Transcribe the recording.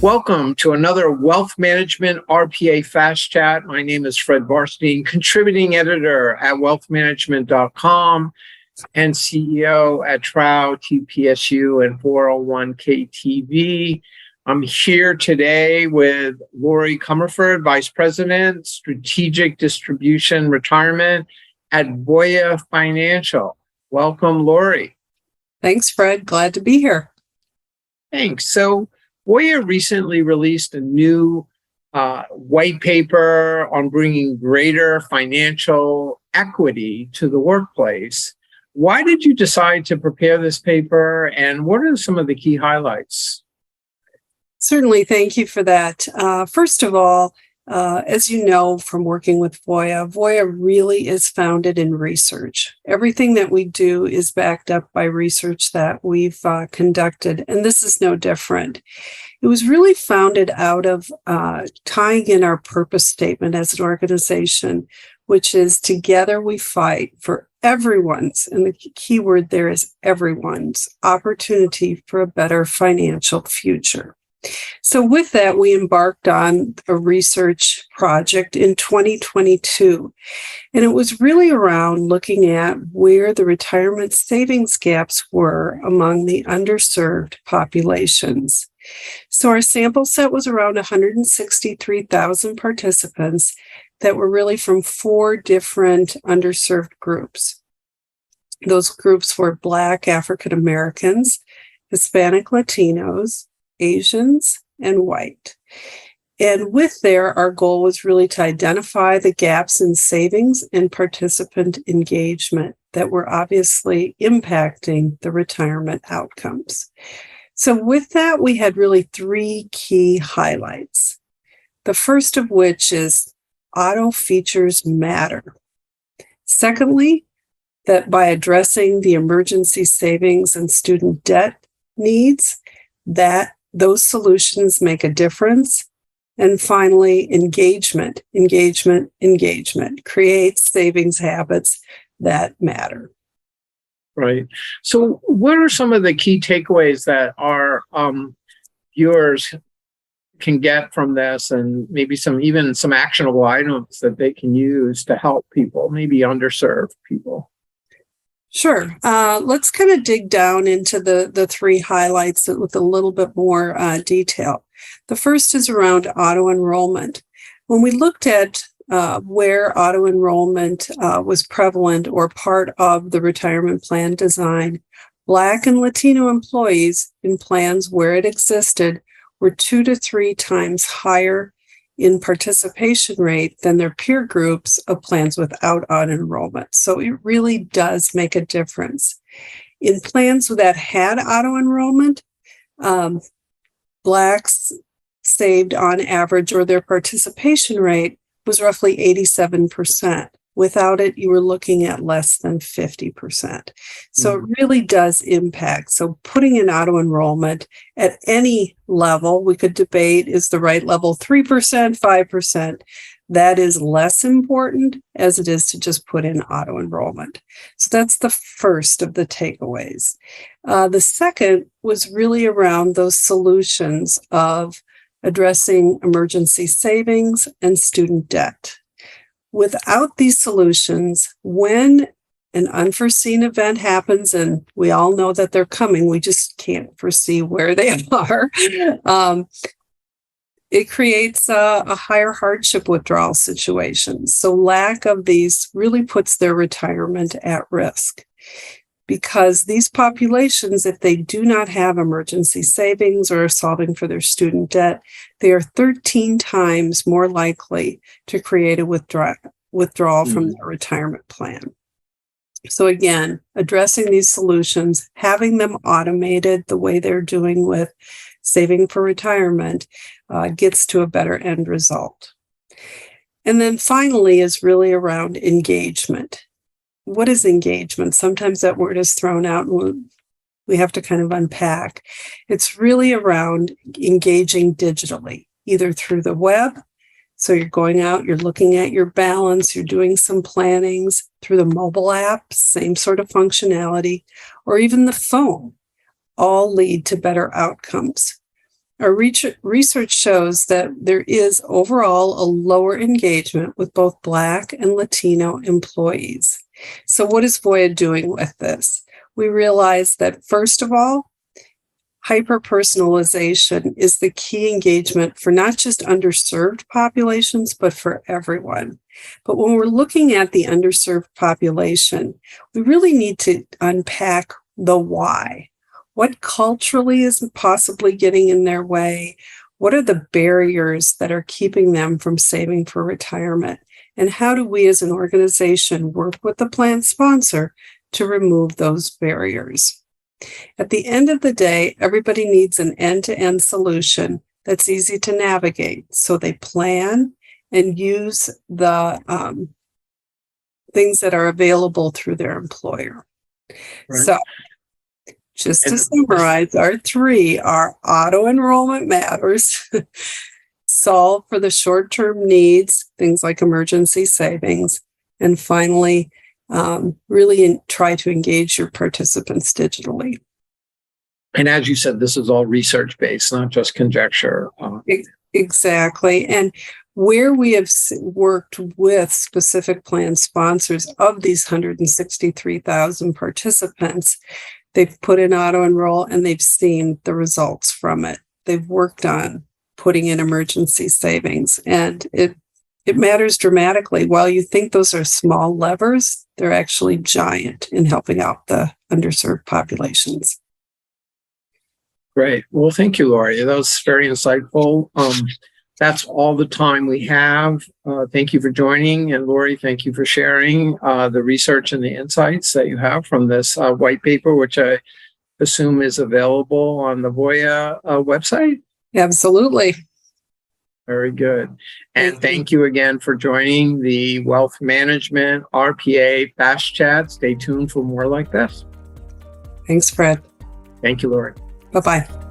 Welcome to another Wealth Management RPA Fast Chat. My name is Fred Varstein, contributing editor at wealthmanagement.com and CEO at Trow, TPSU, and 401k-TV. I'm here today with Lori Comerford, Vice President, Strategic Distribution Retirement at Voya Financial. Welcome, Lori. Thanks, Fred. Glad to be here. Thanks. So Voya recently released a new white paper on bringing greater financial equity to the workplace. Why did you decide to prepare this paper, and what are some of the key highlights? Certainly, thank you for that. First of all, as you know from working with Voya, Voya really is founded in research. Everything that we do is backed up by research that we've conducted, and this is no different. It was really founded out of tying in our purpose statement as an organization, which is together we fight for everyone's, and the key word there is everyone's, opportunity for a better financial future. So with that, we embarked on a research project in 2022, and it was really around looking at where the retirement savings gaps were among the underserved populations. So our sample set was around 163,000 participants that were really from 4 different underserved groups. Those groups were Black African Americans, Hispanic Latinos, Asians, and white. And with there, our goal was really to identify the gaps in savings and participant engagement that were obviously impacting the retirement outcomes. So with that, we had really 3 key highlights. The first of which is auto features matter. Secondly, that by addressing the emergency savings and student debt needs, that those solutions make a difference. And finally, engagement creates savings habits that matter. Right. So what are some of the key takeaways that our viewers can get from this, and maybe even some actionable items that they can use to help people, maybe underserved people? Sure. Let's kind of dig down into the 3 highlights with a little bit more detail. The first is around auto enrollment. When we looked at where auto enrollment was prevalent or part of the retirement plan design, Black and Latino employees in plans where it existed were 2 to 3 times higher in participation rate than their peer groups of plans without auto enrollment. So it really does make a difference. In plans that had auto enrollment, Blacks saved on average, or their participation rate was roughly 87%. Without it, you were looking at less than 50%. So it really does impact. So putting in auto enrollment at any level, we could debate, is the right level 3%, 5%? That is less important as it is to just put in auto enrollment. So that's the first of the takeaways. The second was really around those solutions of addressing emergency savings and student debt. Without these solutions, when an unforeseen event happens, and we all know that they're coming, we just can't foresee where they are, it creates a higher hardship withdrawal situation. So lack of these really puts their retirement at risk. Because these populations, if they do not have emergency savings or are solving for their student debt, they are 13 times more likely to create a withdrawal from their retirement plan. So again, addressing these solutions, having them automated the way they're doing with saving for retirement, gets to a better end result. And then finally is really around engagement. What is engagement? Sometimes that word is thrown out and we have to kind of unpack. It's really around engaging digitally, either through the web. So you're going out, you're looking at your balance, you're doing some plannings through the mobile app, same sort of functionality, or even the phone, all lead to better outcomes. Our research shows that there is overall a lower engagement with both Black and Latino employees. So what is Voya doing with this? We realize that, first of all, hyper-personalization is the key engagement for not just underserved populations, but for everyone. But when we're looking at the underserved population, we really need to unpack the why. What culturally is possibly getting in their way? What are the barriers that are keeping them from saving for retirement? And how do we as an organization work with the plan sponsor to remove those barriers? At the end of the day, everybody needs an end-to-end solution that's easy to navigate. So they plan and use the things that are available through their employer. Right. So just to summarize, our three are auto enrollment matters, solve for the short-term needs, things like emergency savings, and finally, really try to engage your participants digitally. And as you said, this is all research-based, not just conjecture. Exactly. And where we have worked with specific plan sponsors of these 163,000 participants, they've put in auto enroll and they've seen the results from it. They've worked on putting in emergency savings, and it matters dramatically. While you think those are small levers, they're actually giant in helping out the underserved populations. Great. Well, thank you, Lori. That was very insightful. That's all the time we have. Thank you for joining. And Lori, thank you for sharing the research and the insights that you have from this white paper, which I assume is available on the Voya website. Absolutely. Very good. And thank you again for joining the Wealth Management RPA Fast Chat. Stay tuned for more like this. Thanks, Fred. Thank you, Lori. Bye-bye.